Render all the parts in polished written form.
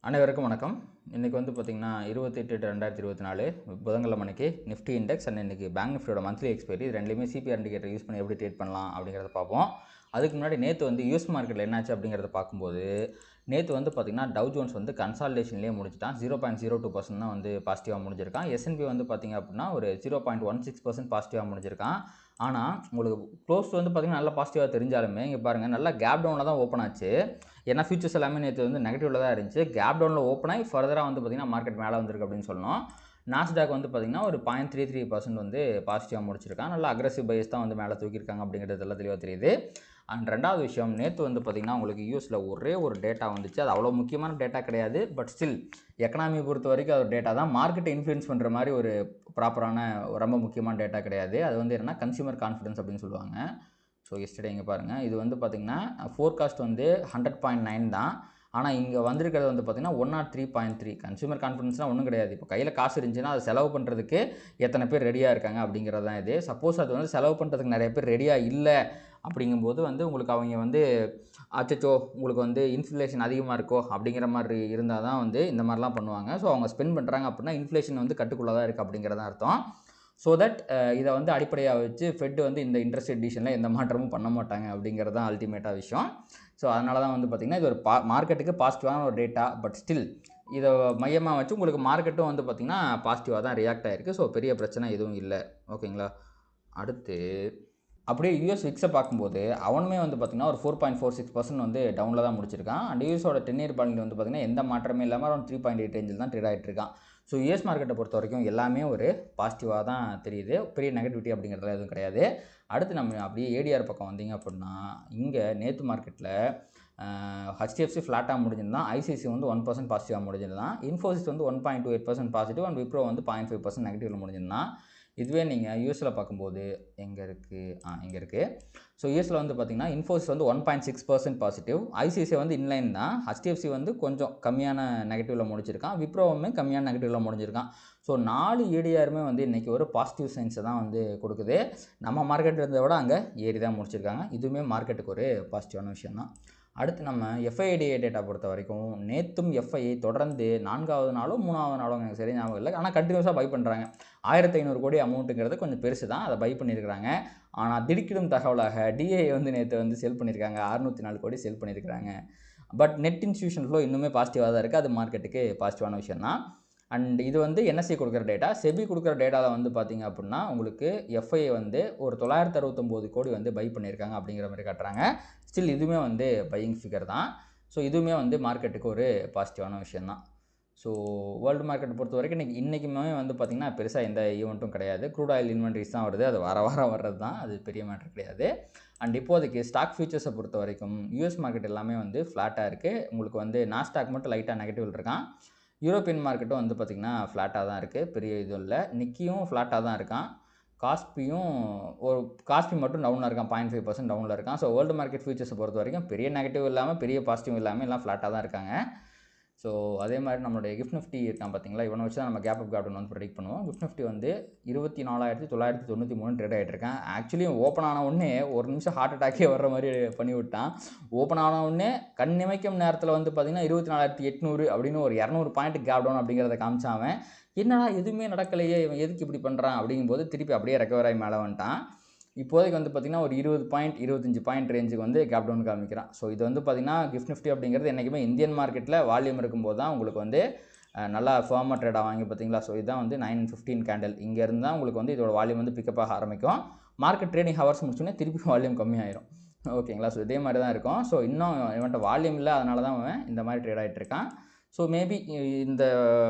அனைவருக்கும் வணக்கம். இன்றைக்கி வந்து பார்த்திங்கன்னா 28/8/2024 புதன்கிழமைக்கு நிஃப்டி இண்டெக்ஸ் அண்ட் இன்றைக்கி பேங்க் நிஃப்டியோட மந்த்லி எக்ஸ்பைரி இது ரெண்டுலேயுமே சிபிஆர் இண்டிகேட்டர் யூஸ் பண்ணி எப்படி ட்ரேட் பண்ணலாம் அப்படிங்கிறத பார்ப்போம். அதுக்கு முன்னாடி நேற்று வந்து யூஎஸ் மார்க்கெட்டில் என்னாச்சு அப்படிங்கிறத பார்க்கும்போது நேற்று வந்து பார்த்திங்கன்னா டவ் ஜோன்ஸ் வந்து கன்சாலிடேஷன்லேயே முடிச்சிட்டான். 0.02% தான் வந்து பாசிட்டிவாக முடிஞ்சிருக்கான். எஸ்என்பி வந்து பார்த்திங்க அப்படின்னா ஒரு 0.16% பாசிட்டிவாக முடிஞ்சிருக்கான். ஆனால் உங்களுக்கு க்ளோஸ் வந்து பார்த்திங்கன்னா நல்லா பாசிட்டிவாக தெரிஞ்சாலுமே இங்கே பாருங்கள் நல்லா கேப் டவுனில் தான் ஓப்பன் ஆச்சு. ஏன்னா ஃபியூச்சர்ஸ் எல்லாமே நேற்று வந்து நெகட்டிவில் தான் இருந்துச்சு. கேப் டவுனில் ஓப்பன் ஆகி ஃபர்தராக வந்து பார்த்திங்கன்னா மார்க்கெட் மேலே வந்திருக்கு அப்படின்னு சொல்லணும். நாஸ்டாக் வந்து பார்த்திங்கன்னா ஒரு 0.33% வந்து பாசிட்டிவாக முடிச்சிருக்கான். நல்லா அக்ரெசிவ் பைஸ் தான் வந்து மேலே தூக்கியிருக்காங்க அப்படிங்கிறது எல்லாம் தெளிவாக தெரியுது. அண்ட் ரெண்டாவது விஷயம் நேற்று வந்து பார்த்திங்கன்னா உங்களுக்கு யூஎஸில் ஒரே ஒரு டேட்டா வந்துச்சு. அது அவ்வளோ முக்கியமான டேட்டா கிடையாது. பட் ஸ்டில் எக்கனாமி பொறுத்த வரைக்கும் அது டேட்டா தான். மார்க்கெட்டை இன்ஃப்ளூயன்ஸ் பண்ணுற மாதிரி ஒரு ப்ராப்பரான ரொம்ப முக்கியமான டேட்டா கிடையாது. அது வந்து என்னென்னா கன்சியூமர் கான்ஃபிடன்ஸ் அப்படின்னு சொல்லுவாங்க. ஸோ எஸ்டர்டே இங்கே பாருங்கள் இது வந்து பார்த்திங்கன்னா ஃபோர்காஸ்ட் வந்து 100.9 தான். ஆனால் இங்கே வந்திருக்கிறது வந்து பார்த்திங்கன்னா 103.3. கன்சூமர் கான்ஃபிடன்ஸ்லாம் ஒன்றும் கிடையாது. இப்போ கையில் காசு இருந்துச்சுன்னா அதை செலவு பண்ணுறதுக்கு எத்தனை பேர் ரெடியாக இருக்காங்க அப்படிங்கிறது தான் இது. சப்போஸ் அது வந்து செலவு பண்ணுறதுக்கு நிறைய பேர் ரெடியாக இல்லை அப்படிங்கும்போது வந்து உங்களுக்கு அவங்க வந்து அச்சச்சோ உங்களுக்கு வந்து இன்ஃப்ளேஷன் அதிகமாக இருக்கோ அப்படிங்கிற மாதிரி இருந்தால் தான் வந்து இந்த மாதிரிலாம் பண்ணுவாங்க. ஸோ அவங்க ஸ்பெண்ட் பண்ணுறாங்க அப்படின்னா இன்ஃப்ளேஷன் வந்து கட்டுக்குள்ளே தான் இருக்குது அப்படிங்கிறதான் அர்த்தம். ஸோ தட் இதை வந்து அடிப்படையாக வச்சு ஃபெட் வந்து இந்த இன்ட்ரெஸ்ட் ரேட் டிசிஷனில் எந்த மாற்றமும் பண்ண மாட்டாங்க அப்படிங்கிறது தான் அல்டிமேட்டாக விஷயம். ஸோ அதனால தான் வந்து பார்த்திங்கன்னா இது ஒரு மார்க்கெட்டுக்கு பாசிட்டிவான ஒரு டேட்டா. பட் ஸ்டில் இதை மையமாக வச்சு உங்களுக்கு மார்க்கெட்டும் வந்து பார்த்திங்கன்னா பாசிட்டிவாக தான் ரியாக்ட் ஆகிருக்கு. ஸோ பெரிய பிரச்சனை எதுவும் இல்லை. ஓகேங்களா. அடுத்து அப்படியே யூஎஸ் விக்ஸை பார்க்கும்போது அவனுமே வந்து பார்த்திங்கன்னா ஒரு 4.46% வந்து டவுனில் தான் முடிச்சிருக்கான். அண்ட் யூஎஸோட 10-year பாலில் வந்து பார்த்திங்கன்னா எந்த மாற்றமே இல்லாமல் அரௌண்ட் 3.8 ரேஞ்சில் தான் ட்ரேட் ஆகிட்டு இருக்கான். ஸோ யூஎஸ் மார்க்கெட்டை பொறுத்த வரைக்கும் எல்லாமே ஒரு பாசிட்டிவாக தான் தெரியுது. பெரிய நெகட்டிவிட்டி அப்படிங்கிறதுல எதுவும் கிடையாது. அடுத்து நம்ம அப்படியே ஏடிஆர் பக்கம் வந்தீங்க அப்படின்னா இங்கே நேற்று மார்க்கெட்டில் ஹெச்டிஎஃப்சி ஃப்ளாட்டாக முடிஞ்சிருந்தான். ஐசிசி வந்து 1% பாசிட்டிவாக முடிஞ்சிருந்தான். இன்ஃபோசிஸ் வந்து 1.28% பாசிட்டிவ் அண்ட் விப்ரோ வந்து 0.5% நெகட்டிவில் முடிஞ்சிருந்தான். இதுவே நீங்கள் யூஎஸில் பார்க்கும்போது இங்கே இருக்குது. ஸோ யூஎஸில் வந்து பார்த்திங்கன்னா இன்ஃபோசிஸ் வந்து 1.6% பாசிட்டிவ், ஐசிசி வந்து இன்லைன் தான், ஹெச்டிஎஃப்சி வந்து கொஞ்சம் கம்மியான நெகட்டிவில் முடிச்சிருக்கான், விப்ரோவுமே கம்மியான நெகட்டிவில் முடிஞ்சிருக்கான். ஸோ 4 ஏடிஆருமே வந்து இன்றைக்கி ஒரு பாசிட்டிவ் சைன்ஸை தான் வந்து கொடுக்குது. நம்ம மார்க்கெட் இருந்ததை விட அங்கே ஏறி தான் முடிச்சிருக்காங்க. இதுவுமே மார்க்கெட்டுக்கு ஒரு பாசிட்டிவான விஷயம் தான். அடுத்து நம்ம எஃப்ஐடிஏ டேட்டா பொறுத்த வரைக்கும் நேற்றும் எஃப்ஐஐ தொடர்ந்து 4வது நாளோ 3வது நாளோ எனக்கு சரி ஞாபகம் இல்லை. ஆனால் கண்டினியூஸாக பை பண்ணுறாங்க. 1500 கோடி அமௌண்ட்டுங்கிறது கொஞ்சம் பெருசு தான். அதை பை பண்ணியிருக்கிறாங்க. ஆனால் திடுக்கிடும் தகவலாக டிஏ வந்து நேற்று வந்து செல் பண்ணியிருக்காங்க. 604 கோடி செல் பண்ணியிருக்கிறாங்க. பட் நெட் இன்ஸ்டியூஷன் ஃப்ளோ இன்னுமே பாசிட்டிவாக தான் இருக்குது. அது மார்க்கெட்டுக்கு பாசிட்டிவான விஷயம் தான். அண்ட் இது வந்து என்எஸ்சி கொடுக்குற டேட்டா. செபி கொடுக்குற டேட்டாவில் வந்து பார்த்திங்க அப்படின்னா உங்களுக்கு எஃப்ஐ வந்து ஒரு 969 கோடி வந்து பை பண்ணியிருக்காங்க அப்படிங்கிற மாதிரி காட்டுறாங்க. ஸ்டில் இதுவுமே வந்து பையிங் ஃபிகர் தான். ஸோ இதுவுமே வந்து மார்க்கெட்டுக்கு ஒரு பாசிட்டிவான விஷயம் தான். ஸோ வேர்ல்டு மார்க்கெட்டை பொறுத்த வரைக்கும் இன்றைக்குமே வந்து பார்த்திங்கன்னா பெருசாக எந்த ஈவெண்ட்டும் கிடையாது. க்ரூட் ஆயில் இன்வென்ட்ரிஸ் தான் வருது. அது வாரம் வர்றது தான். அது பெரிய மேட்டர் கிடையாது. அண்ட் இப்போதைக்கு ஸ்டாக் ஃபியூச்சர்ஸை பொறுத்த வரைக்கும் யூஎஸ் மார்க்கெட் எல்லாமே வந்து ஃப்ளாட்டாக இருக்குது. உங்களுக்கு வந்து நாஸ்டாக் மட்டும் லைட்டாக நெகட்டிவ் இருக்கான். யூரோப்பியன் மார்க்கெட்டும் வந்து பார்த்திங்கன்னா ஃப்ளாட்டாக தான் இருக்குது. பெரிய இதுவும் இல்லை. நிக்கியும் ஃப்ளாட்டாக தான் இருக்கான். காஸ்பி மட்டும் டவுனில் இருக்கான். 0.5% டவுனில் இருக்கான். ஸோ வேர்ல்டு மார்க்கெட் ஃபியூச்சர்ஸை பொறுத்த வரைக்கும் பெரிய நெகட்டிவ் இல்லாமல் பெரிய பாசிட்டிவ் இல்லாமல் எல்லாம் ஃப்ளாட்டாக தான் இருக்காங்க. ஸோ அதே மாதிரி நம்மளுடைய கிஃப்ட் நிஃப்டி இருக்கான் பார்த்தீங்களா, இவனை வச்சு தான் நம்ம கேப் டவுன் வந்து ப்ரெடிக்ட் பண்ணுவோம். கிஃப்ட் நிஃப்டி வந்து 24,993 ட்ரேட் ஆகிட்டு இருக்கேன். ஆக்சுவலி ஓப்பன் ஆன உடனே ஒரு நிமிஷம் ஹார்ட் அட்டாக்கே வர்ற மாதிரி பண்ணி விட்டான். ஓப்பன் ஆன உடனே கண் நிமைக்கும் நேரத்தில் வந்து பார்த்திங்கன்னா 24,800 அப்படின்னு ஒரு 200 பாயிண்ட் கேப் டவுன் அப்படிங்கிறத காமிச்சாவன். என்னடா எதுவுமே நடக்கலையே, இவன் எதுக்கு இப்படி பண்ணுறான் அப்படிங்கும்போது திருப்பி அப்படியே ரெக்கவர் ஆகி மேலே வந்துட்டான். இப்போதைக்கு வந்து பார்த்திங்கன்னா ஒரு 20 பாயிண்ட் 25 பாயிண்ட் ரேஞ்சுக்கு வந்து கேப் டவுன் காமிக்கிறான். ஸோ இது வந்து பார்த்திங்கன்னா கிஃப்ட் நிஃப்டி அப்படிங்கிறது என்றைக்குமே இந்தியன் மார்க்கெட்டில் வால்யூம் இருக்கும்போது தான் உங்களுக்கு வந்து நல்லா ஃபேமாக ட்ரேடாக வாங்கி பார்த்தீங்களா. ஸோ இதுதான் வந்து 9:15 கேண்டில். இங்கேருந்து தான் உங்களுக்கு வந்து இதோட வால்யூம் வந்து பிக்கப் ஆக ஆரம்பிக்கும். மார்க்கெட் ட்ரேடிங் ஹவர்ஸ் முடிச்சோன்னே திருப்பி வால்யூம் கம்மியாயிரும். ஓகேங்களா. ஸோ இதே மாதிரி தான் இருக்கும். ஸோ இன்னும் இவன்ட்ட வால்யூம் இல்லை, அதனால தான் அவன் இந்த மாதிரி ட்ரேட் ஆகிட்டு இருக்கான். ஸோ மேபி இந்த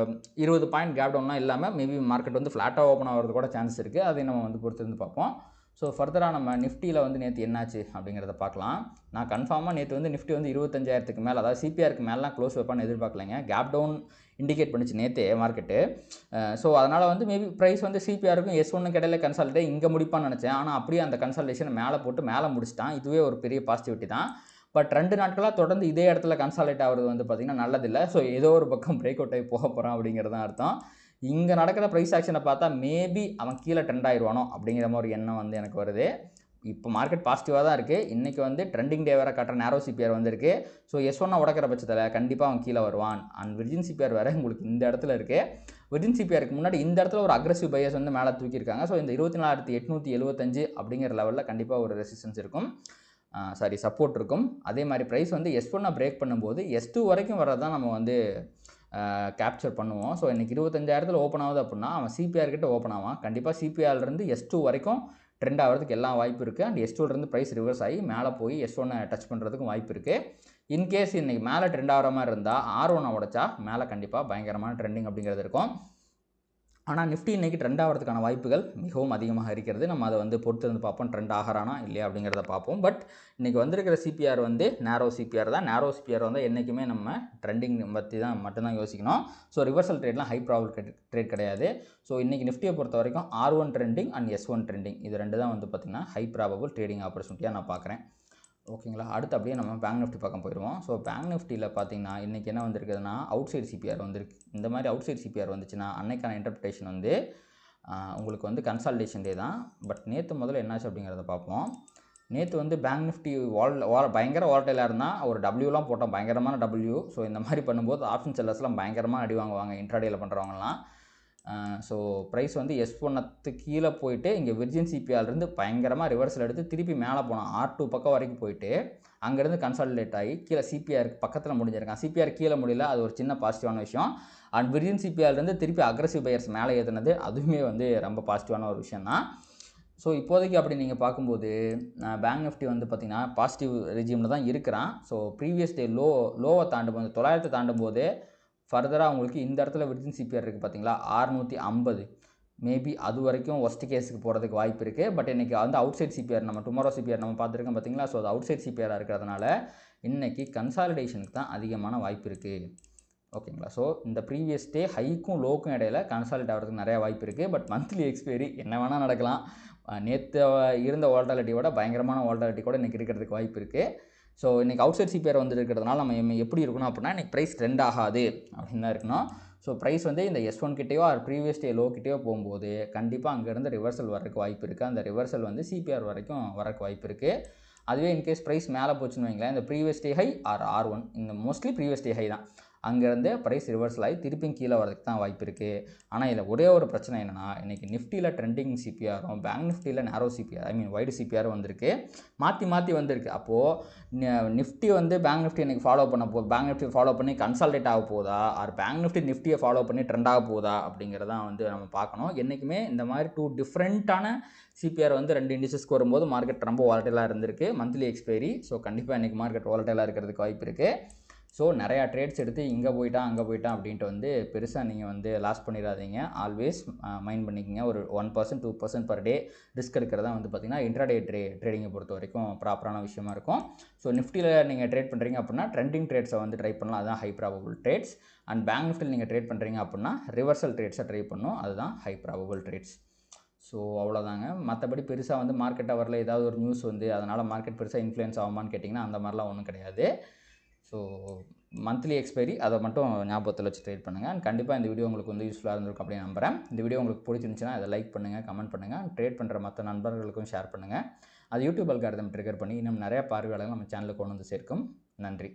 20 பாயிண்ட் கேப் டவுன்லாம் இல்லாமல் மேபி மார்க்கெட் வந்து ஃப்ளாட்டாக ஓப்பன் ஆகிறது கூட சான்ஸ் இருக்குது. அதை நம்ம வந்து பொறுத்திருந்து பார்ப்போம். ஸோ ஃபர்தராக நம்ம நிஃப்டியில் வந்து நேற்று என்னாச்சு அப்படிங்கிறத பார்க்கலாம். நான் கன்ஃபார்மாக நேற்று வந்து நிஃப்டி வந்து 25,000க்கு மேலே, அதாவது சிபிஆருக்கு மேலாம் க்ளோஸ் வைப்பான்னு எதிர்பார்க்கலைங்க. கேப் டவுன் இண்டிகேட் பண்ணிச்சு நேற்றே மார்க்கெட்டு. ஸோ அதனால் வந்து மேபி ப்ரைஸ் வந்து சிபிஆருக்கும் S1 இடையில கன்சால்டேட் இங்கே முடிப்பான்னு நினச்சேன். ஆனால் அப்படியே அந்த கன்சால்டேஷனை மேலே போட்டு மேலே முடிச்சிட்டான். இதுவே ஒரு பெரிய பாசிட்டிவிட்டி தான். பட் 2 நாட்களாக தொடர்ந்து இதே இடத்துல கன்சால்டேட் ஆகிறது வந்து பார்த்திங்கன்னா நல்லதில்லை. ஸோ ஏதோ ஒரு பக்கம் பிரேக் அவுட் ஆகி போக போகிறான் அப்படிங்கிறது தான் அர்த்தம். இங்கே நடக்கிற ப்ரைஸ் ஆக்ஷனை பார்த்தா மேபி அவன் கீழே ட்ரெண்ட் ஆயிடுவானோ அப்படிங்கிற மாதிரி எண்ணம் வந்து எனக்கு வருது. இப்போ மார்க்கெட் பாசிட்டிவாக தான் இருக்குது. இன்றைக்கி வந்து ட்ரெண்டிங் டே வேறு காட்டுற நேரோ சிபிஆர் வந்திருக்கு. ஸோ S1 உடைக்கிற பட்சத்தில் கண்டிப்பாக அவன் கீழே வருவான். அண்ட் விர்ஜின் சிபிஆர் வேறு உங்களுக்கு இந்த இடத்துல இருக்குது. விர்ஜின் சிபிஆருக்கு முன்னாடி இந்த இடத்துல ஒரு அக்ரெசிவ் பையர்ஸ் வந்து மேலே தூக்கியிருக்காங்க. ஸோ இந்த 24,875 அப்படிங்கிற லெவலில் கண்டிப்பாக ஒரு ரெசிஸ்டன்ஸ் இருக்கும், சப்போர்ட் இருக்கும். அதே மாதிரி ப்ரைஸ் வந்து S1 பிரேக் பண்ணும்போது S2 வரைக்கும் வரதான் நம்ம வந்து கேப்சர் பண்ணுவோம். ஸோ இன்றைக்கி 25,000 ஓப்பன் ஆகுது அப்படின்னா அவன் சிபிஆர் கிட்ட ஓப்பன் ஆவான். கண்டிப்பாக சிபிஆர்லேருந்து S2 வரைக்கும் ட்ரெண்ட் ஆகிறதுக்கு எல்லாம் வாய்ப்பு இருக்குது. அண்ட் S2லேருந்து ப்ரைஸ் ரிவர்ஸ் ஆகி மேலே போய் S1 டச் பண்ணுறதுக்கும் வாய்ப்பு இருக்குது. இன்கேஸ் இன்றைக்கி மேலே ட்ரெண்ட் ஆகிற மாதிரி இருந்தால் R1 உடைச்சா மேலே கண்டிப்பாக பயங்கரமான ட்ரெண்டிங் அப்படிங்கிறது இருக்கும். ஆனால் நிஃப்டி இன்றைக்கி ட்ரெண்ட் ஆகிறதுக்கான வாய்ப்புகள் மிகவும் அதிகமாக இருக்கிறது. நம்ம அதை வந்து பொறுத்து வந்து பார்ப்போம், ட்ரெண்ட் ஆகிறானா இல்லையா அப்படிங்கிறத பார்ப்போம். பட் இன்றைக்கி வந்திருக்கிற சிபிஆர் வந்து நேரோ சிபிஆர் தான். நேரோ சிபிஆர் வந்து என்றைக்குமே நம்ம ட்ரெண்டிங் பற்றி தான் மட்டும்தான் யோசிக்கணும். ஸோ ரிவர்சல் ட்ரேட்லாம் ஹை ப்ராபபிள் ட்ரேட் கிடையாது. ஸோ இன்றைக்கி நிஃப்டியை பொறுத்த வரைக்கும் R1 trending and S1 trending இது ரெண்டு தான் வந்து பார்த்திங்கன்னா ஹை ப்ராபபிள் ட்ரேடிங் ஆப்பர்ச்சுனிட்டியாக நான் பார்க்குறேன். ஓகேங்களா. அடுத்து அப்படியே நம்ம பேங்க் நிஃப்டி பக்கம் போயிடுவோம். ஸோ பேங்க் நிஃப்டியில் பார்த்தீங்கன்னா இன்றைக்கி என்ன வந்திருக்குதுன்னா அவுட் சைட் சிபிஆர் வந்திருக்கு. இந்த மாதிரி அவுட் சைட் சிபிஆர் வந்துச்சுன்னா அன்னைக்கான இன்டர்பிரேஷன் வந்து உங்களுக்கு வந்து கன்சால்டேஷன் டே தான். பட் நேற்று முதல்ல என்னாச்சு அப்படிங்கிறத பார்ப்போம். நேற்று வந்து பேங்க் நிஃப்டி பயங்கர வாலட்டைலாக இருந்தால் ஒரு டபிள்யூலாம் போட்டோம், பயங்கரமான டபிள்யூ. ஸோ இந்த மாதிரி பண்ணும்போது ஆப்ஷன் செல்லர்ஸ்லாம் பயங்கரமாக அடி வாங்குவாங்க இன்ட்ராடேயில் பண்ணுறவங்கலாம். ஸோ ப்ரைஸ் வந்து S1 கீழே போயிட்டு இங்கே விர்ஜின் சிபிஆர்லேருந்து பயங்கரமாக ரிவர்ஸில் எடுத்து திருப்பி மேலே போனோம். R2 பக்கம் வரைக்கும் போயிட்டு அங்கேருந்து கன்சாலிடேட் ஆகி கீழே சிபிஆருக்கு பக்கத்தில் முடிஞ்சிருக்கான். சிபிஆர் கீழே முடியல, அது ஒரு சின்ன பாசிட்டிவான விஷயம். அண்ட் விர்ஜின் சிபிஆர்லேருந்து திருப்பி அக்ரெசிவ் பையர்ஸ் மேலே ஏற்றுனது அதுவுமே வந்து ரொம்ப பாசிட்டிவான ஒரு விஷயம் தான். ஸோ இப்போதைக்கு அப்படி நீங்கள் பார்க்கும்போது பேங்க் நிஃப்டி வந்து பார்த்திங்கன்னா பாசிட்டிவ் ரெஜிமில் தான் இருக்கிறான். ஸோ ப்ரீவியஸ் டே லோவை தாண்டும் போது 900 தாண்டும் போது ஃபர்தராக உங்களுக்கு இந்த இடத்துல விர்ஜின் சிபிஆர் இருக்குது பார்த்தீங்களா 650, மேபி அது வரைக்கும் ஒஸ்ட் கேஸுக்கு போகிறதுக்கு வாய்ப்பு இருக்குது. பட் இன்றைக்கி வந்து அவுட் சைட் சிபிஆர் நம்ம டுமாரோ சிபிஆர் நம்ம பார்த்துருக்கோம் பார்த்தீங்களா. ஸோ அது அவுட் சைட் சிபிஆராக இருக்கிறதுனால இன்றைக்கி கன்சாலிடேஷனுக்கு தான் அதிகமான வாய்ப்பு இருக்குது. ஓகேங்களா. ஸோ இந்த ப்ரீவியஸ் டே ஹைக்கும் லோக்கும் இடையில கன்சாலிடேட் ஆகிறதுக்கு நிறையா வாய்ப்பு இருக்குது. பட் மந்த்லி எக்ஸ்பைரி என்ன வேணால் நடக்கலாம். நேற்று இருந்த வால்டாலிட்டியோட பயங்கரமான வால்டாலிட்டி கூட இன்றைக்கி இருக்கிறதுக்கு வாய்ப்பு இருக்குது. ஸோ இன்றைக்கி அவுட் சைட் சிபிஆர் வந்து இருக்கிறதுனால நம்ம எப்படி இருக்கணும் அப்படின்னா இன்றைக்கி ப்ரைஸ் ட்ரெண்ட் ஆகாது அப்படின்னு தான் இருக்கணும். ஸோ ப்ரைஸ் வந்து இந்த S1 கிட்டேயோ ஆர் ப்ரீவியஸ் டே லோ கிட்டேயோ போகும்போது கண்டிப்பாக அங்கேருந்து ரிவர்சல் வரக்கு வாய்ப்பு இருக்குது. அந்த ரிவர்சல் வந்து சிபிஆர் வரைக்கும் வரக்கு வாய்ப்பு இருக்குது. அதுவே இன்கேஸ் ப்ரைஸ் மேலே போச்சுன்னு வைங்களேன், இந்த previous day high R R1 இந்த மோஸ்ட்லி ப்ரீவியஸ் டே ஹை தான், அங்கேருந்து ப்ரைஸ் ரிவர்சல் ஆகி திருப்பியும் கீழே வரதுக்கு தான் வாய்ப்பு இருக்குது. ஆனால் இதில் ஒரே ஒரு பிரச்சனை என்னென்னா இன்றைக்கி நிஃப்டியில் ட்ரெண்டிங் சிபிஆரும் பேங்க் நிஃப்டியில் நேரோ சிபிஆர் வைடு சிபிஆரும் வந்திருக்கு, மாற்றி வந்திருக்கு. அப்போது நிஃப்டி வந்து பேங்க் நிஃப்டி இன்றைக்கி ஃபாலோ பண்ண பேங்க் நிஃப்டி ஃபாலோ பண்ணி கன்சால்டேட் ஆக போதா ஆர் பேங்க் நிஃப்டியை ஃபாலோ பண்ணி ட்ரெண்ட் ஆக போதா அப்படிங்கிறதான் வந்து நம்ம பார்க்கணும். என்றைக்குமே இந்த மாதிரி 2 டிஃப்ரெண்ட்டான சிபிஆர் வந்து 2 இண்டிசஸ்க்கு வரும்போது மார்க்கெட் ரொம்ப வாலட்டைலாக இருந்திருக்கு மந்த்லி எக்ஸ்பைரி. ஸோ கண்டிப்பாக இன்றைக்கி மார்க்கெட் வாலட்டைலாக இருக்கிறதுக்கு வாய்ப்பு இருக்குது. ஸோ நிறையா ட்ரேட்ஸ் எடுத்து இங்கே போயிட்டான் அங்கே போயிட்டான் அப்படின்ட்டு வந்து பெருசாக நீங்கள் வந்து லாஸ் பண்ணிடாதீங்க. ஆல்வேஸ் மைண்ட் பண்ணிக்கோங்க. ஒரு 1% 2% பர் டே ரிஸ்க் எடுக்கிறதா வந்து பார்த்திங்கன்னா இன்ட்ராடே ட்ரேடிங்கை பொறுத்த வரைக்கும் ப்ராப்பரான விஷயமா இருக்கும். ஸோ நிஃப்டியில் நீங்கள் ட்ரேட் பண்ணுறீங்க அப்படின்னா ட்ரெண்டிங் ட்ரேட்ஸை வந்து ட்ரை பண்ணலாம், அதுதான் high probable trades. And bank நிஃப்டியில் நீங்கள் ட்ரேட் பண்ணுறீங்க அப்படின்னா ரிவர்சல் ட்ரேட்ஸை ட்ரை பண்ணணும், அதுதான் ஹை ப்ராபபிள் ட்ரேட்ஸ். ஸோ அவ்வளோதாங்க. மற்றபடி பெருசாக வந்து மார்க்கெட் ஹவரில் ஏதாவது ஒரு நியூஸ் வந்து அதனால் மார்க்கெட் பெருசாக இன்ஃப்ளூயன்ஸ் ஆகுமான்னு கேட்டிங்கன்னா அந்த மாதிரிலாம் ஒன்றும் கிடையாது. ஸோ மந்த்லி எக்ஸ்பைரி அதை மட்டும் ஞாபகத்தில் வச்சு ட்ரேட் பண்ணுங்கள். அண்ட் கண்டிப்பாக இந்த வீடியோ உங்களுக்கு வந்து யூஸ்ஃபுல்லாக இருந்திருக்கும் அப்படின்னு நம்புகிறேன். இந்த வீடியோ உங்களுக்கு பிடிச்சிருந்துச்சுன்னா அதை லைக் பண்ணுங்கள், கமெண்ட் பண்ணுங்கள், ட்ரேட் பண்ணுற மற்ற நண்பர்களுக்கும் ஷேர் பண்ணுங்கள். அது யூடியூப் அல்காரிதம் ட்ரிகர் பண்ணி இன்னும் நிறையா பார்வையாளர்கள் நம்ம சேனலுக்கு கொண்டு வந்து சேர்க்கும். நன்றி.